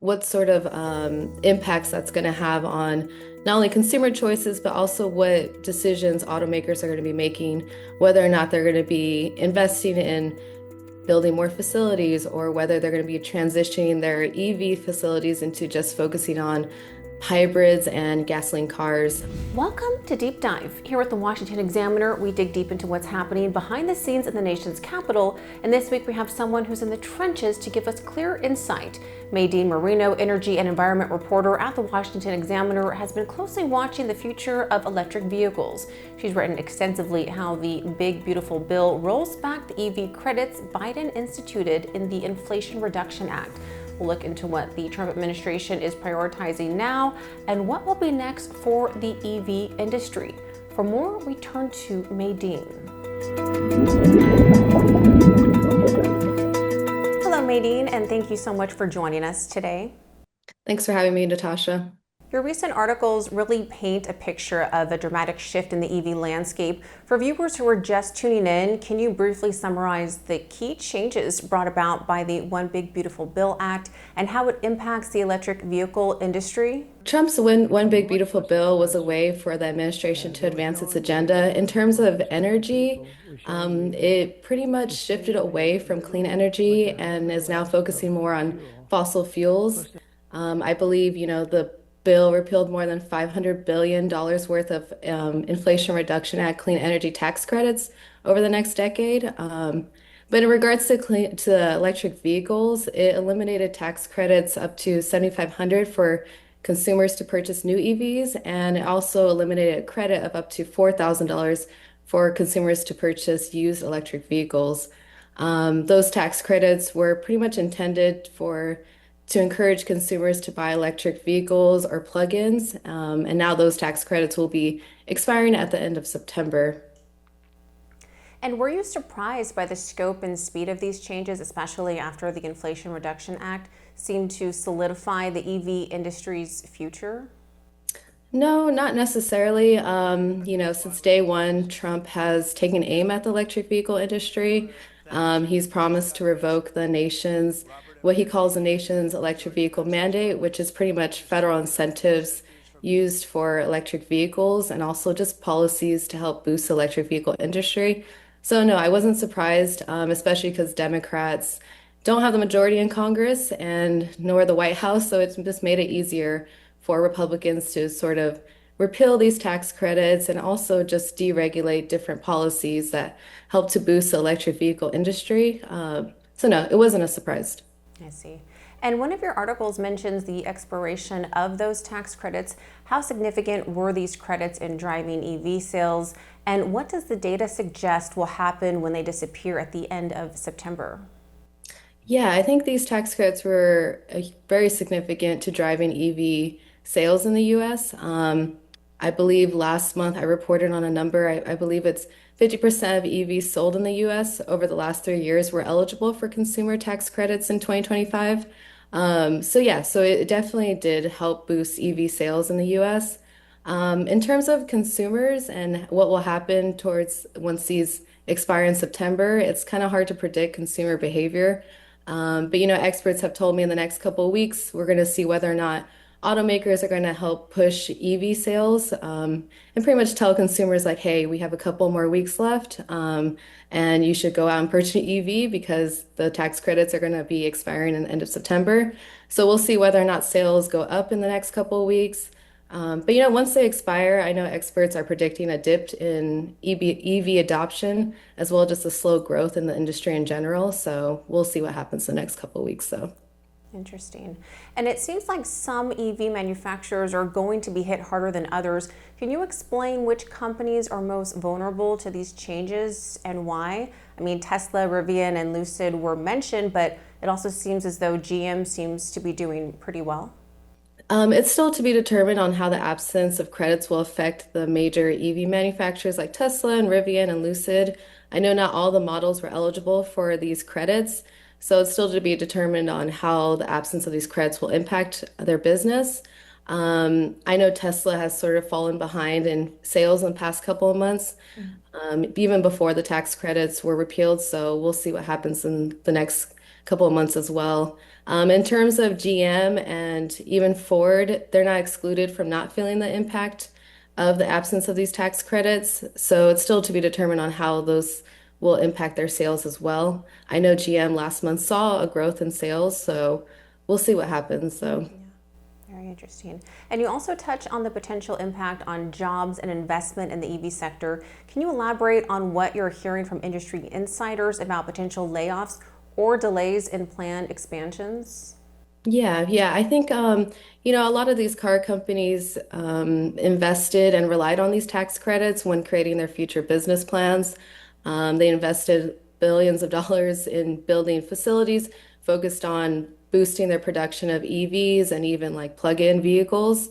what sort of impacts that's going to have on not only consumer choices, but also what decisions automakers are going to be making, whether or not they're going to be investing in building more facilities or whether they're going to be transitioning their EV facilities into just focusing on hybrids and gasoline cars. Welcome to Deep Dive. Here at the Washington Examiner, we dig deep into what's happening behind the scenes in the nation's capital. And this week we have someone who's in the trenches to give us clear insight. Maydeen Merino, energy and environment reporter at the Washington Examiner, has been closely watching the future of electric vehicles. She's written extensively how the big, beautiful bill rolls back the EV credits Biden instituted in the Inflation Reduction Act. We'll look into what the Trump administration is prioritizing now and what will be next for the EV industry. For more, we turn to Maydeen. Hello, Maydeen, and thank you so much for joining us today. Thanks for having me, Natasha. Your recent articles really paint a picture of a dramatic shift in the EV landscape. For viewers who are just tuning in, can you briefly summarize the key changes brought about by the One Big Beautiful Bill Act and how it impacts the electric vehicle industry? Trump's One Big Beautiful Bill was a way for the administration to advance its agenda. In terms of energy, it pretty much shifted away from clean energy and is now focusing more on fossil fuels. I believe, the bill repealed more than $500 billion worth of Inflation Reduction Act clean energy tax credits over the next decade. But in regards to electric vehicles, it eliminated tax credits up to 7,500 for consumers to purchase new EVs, and it also eliminated a credit of up to $4,000 for consumers to purchase used electric vehicles. Those tax credits were pretty much intended to encourage consumers to buy electric vehicles or plug-ins, and now those tax credits will be expiring at the end of September. And were you surprised by the scope and speed of these changes, especially after the Inflation Reduction Act seemed to solidify the EV industry's future? No, not necessarily. Since day one, Trump has taken aim at the electric vehicle industry. He's promised to revoke what he calls the nation's electric vehicle mandate, which is pretty much federal incentives used for electric vehicles and also just policies to help boost the electric vehicle industry. So no, I wasn't surprised, especially because Democrats don't have the majority in Congress and nor the White House, so it's just made it easier for Republicans to sort of repeal these tax credits and also just deregulate different policies that help to boost the electric vehicle industry. So no, it wasn't a surprise. I see. And one of your articles mentions the expiration of those tax credits. How significant were these credits in driving EV sales? And what does the data suggest will happen when they disappear at the end of September? Yeah, I think these tax credits were very significant to driving EV sales in the US. I believe last month I reported on a number. I believe it's 50% of EVs sold in the US over the last 3 years were eligible for consumer tax credits in 2025. So it definitely did help boost EV sales in the US. In terms of consumers and what will happen towards once these expire in September, it's kind of hard to predict consumer behavior. But experts have told me in the next couple of weeks, we're going to see whether or not automakers are going to help push EV sales, and pretty much tell consumers like, hey, we have a couple more weeks left, and you should go out and purchase an EV because the tax credits are going to be expiring in the end of September. So we'll see whether or not sales go up in the next couple of weeks. But once they expire, I know experts are predicting a dip in EV adoption as well as just a slow growth in the industry in general. So we'll see what happens the next couple of weeks, though. Interesting. And it seems like some EV manufacturers are going to be hit harder than others. Can you explain which companies are most vulnerable to these changes and why? I mean, Tesla, Rivian, and Lucid were mentioned, but it also seems as though GM seems to be doing pretty well. It's still to be determined on how the absence of credits will affect the major EV manufacturers like Tesla and Rivian and Lucid. I know not all the models were eligible for these credits, so it's still to be determined on how the absence of these credits will impact their business. I know Tesla has sort of fallen behind in sales in the past couple of months, even before the tax credits were repealed. So we'll see what happens in the next couple of months as well. In terms of GM and even Ford, they're not excluded from not feeling the impact of the absence of these tax credits. So it's still to be determined on how those will impact their sales as well. I know GM last month saw a growth in sales, so we'll see what happens though. Yeah, very interesting. And you also touch on the potential impact on jobs and investment in the EV sector. Can you elaborate on what you're hearing from industry insiders about potential layoffs or delays in planned expansions? Yeah. I think a lot of these car companies invested and relied on these tax credits when creating their future business plans. They invested billions of dollars in building facilities focused on boosting their production of EVs and even like plug-in vehicles.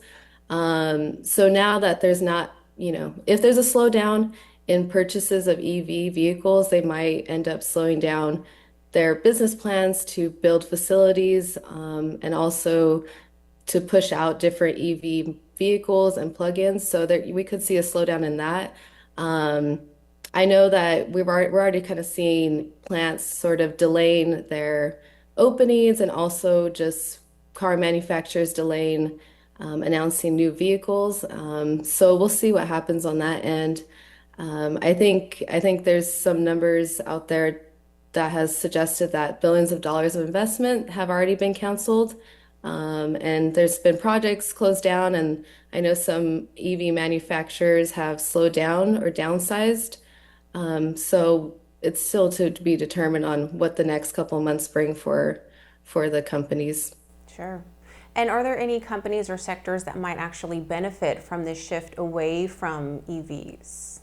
So now that there's not, if there's a slowdown in purchases of EV vehicles, they might end up slowing down their business plans to build facilities, and also to push out different EV vehicles and plugins so that we could see a slowdown in that. Um, I know that we're already kind of seeing plants sort of delaying their openings and also just car manufacturers delaying announcing new vehicles. So we'll see what happens on that end. I think there's some numbers out there that has suggested that billions of dollars of investment have already been canceled. And there's been projects closed down, and I know some EV manufacturers have slowed down or downsized. So it's still to be determined on what the next couple of months bring for the companies. Sure. And are there any companies or sectors that might actually benefit from this shift away from EVs?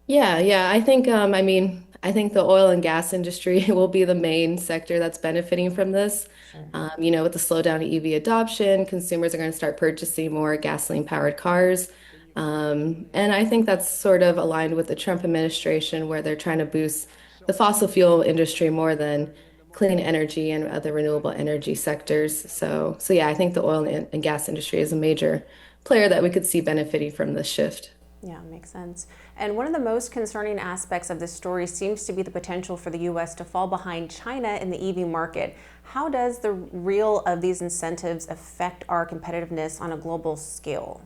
Yeah. I think the oil and gas industry will be the main sector that's benefiting from this. Sure. With the slowdown in EV adoption, consumers are going to start purchasing more gasoline-powered cars. And I think that's sort of aligned with the Trump administration, where they're trying to boost the fossil fuel industry more than clean energy and other renewable energy sectors. So yeah, I think the oil and gas industry is a major player that we could see benefiting from this shift. Yeah, makes sense. And one of the most concerning aspects of this story seems to be the potential for the U.S. to fall behind China in the EV market. How does the real of these incentives affect our competitiveness on a global scale?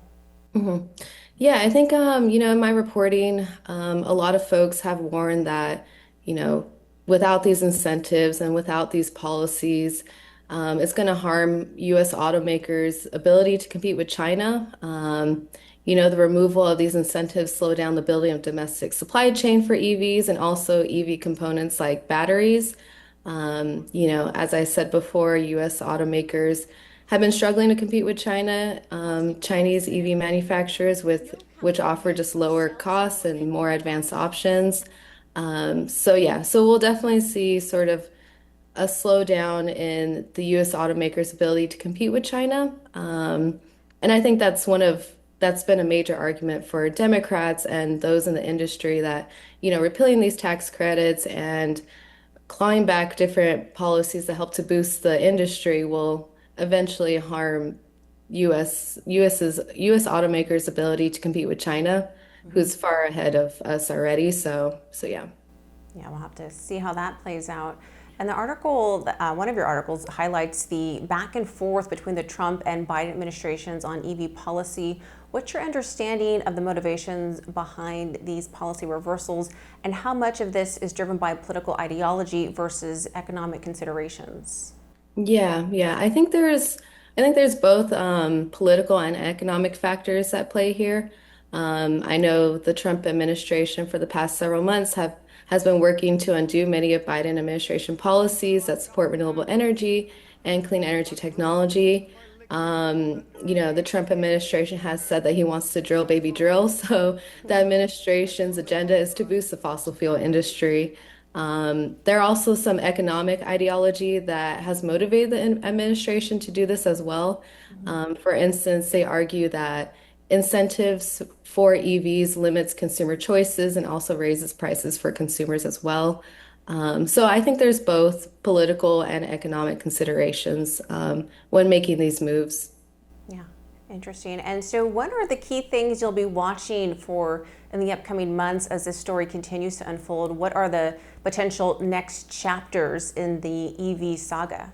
Mhm. Yeah, I think in my reporting, a lot of folks have warned that, you know, without these incentives and without these policies, it's going to harm U.S. automakers' ability to compete with China. The removal of these incentives slow down the building of domestic supply chain for EVs and also EV components like batteries. As I said before, U.S. automakers have been struggling to compete with Chinese EV manufacturers with which offer just lower costs and more advanced options. So we'll definitely see sort of a slowdown in the U.S. automakers' ability to compete with China. And I think that's been a major argument for Democrats and those in the industry that, repealing these tax credits and clawing back different policies that help to boost the industry will eventually harm US automakers' ability to compete with China, Mhm. who's far ahead of us already. So yeah. Yeah, we'll have to see how that plays out. And the article, one of your articles, highlights the back and forth between the Trump and Biden administrations on EV policy. What's your understanding of the motivations behind these policy reversals, and how much of this is driven by political ideology versus economic considerations? Yeah. I think there's both political and economic factors at play here. I know the Trump administration for the past several months have has been working to undo many of Biden administration policies that support renewable energy and clean energy technology. The Trump administration has said that he wants to drill, baby, drill. So the administration's agenda is to boost the fossil fuel industry. There are also some economic ideology that has motivated the administration to do this as well. For instance, they argue that incentives for EVs limits consumer choices and also raises prices for consumers as well. So I think there's both political and economic considerations when making these moves. Yeah. Interesting. And so, what are the key things you'll be watching for in the upcoming months as this story continues to unfold? What are the potential next chapters in the EV saga?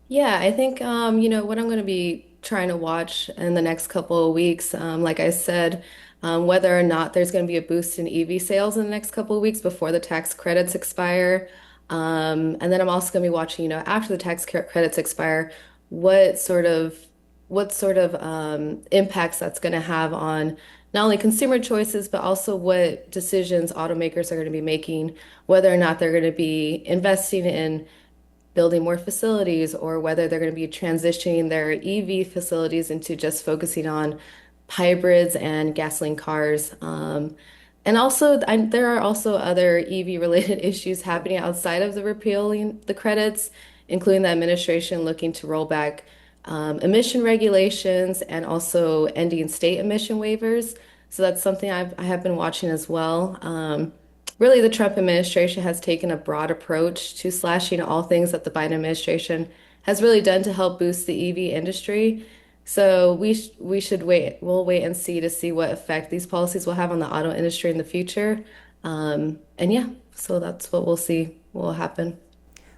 Yeah, I think what I'm going to be trying to watch in the next couple of weeks, like I said, whether or not there's going to be a boost in EV sales in the next couple of weeks before the tax credits expire. And then I'm also going to be watching, after the credits expire, what sort of impacts that's going to have on not only consumer choices, but also what decisions automakers are going to be making, whether or not they're going to be investing in building more facilities or whether they're going to be transitioning their EV facilities into just focusing on hybrids and gasoline cars. And also, there are also other EV related issues happening outside of the repealing the credits, including the administration looking to roll back emission regulations and also ending state emission waivers. So that's something I have been watching as well. Really, the Trump administration has taken a broad approach to slashing all things that the Biden administration has really done to help boost the EV industry. So we should wait. We'll wait and see what effect these policies will have on the auto industry in the future. And yeah, so that's what we'll see will happen.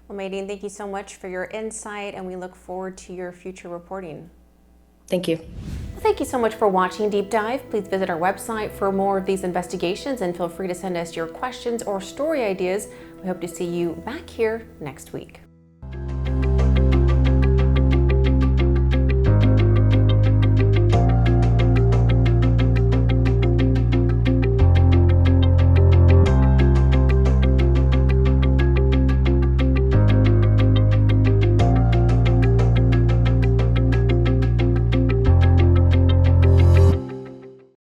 Well, Maydeen, thank you so much for your insight, and we look forward to your future reporting. Thank you. Well, thank you so much for watching Deep Dive. Please visit our website for more of these investigations, and feel free to send us your questions or story ideas. We hope to see you back here next week.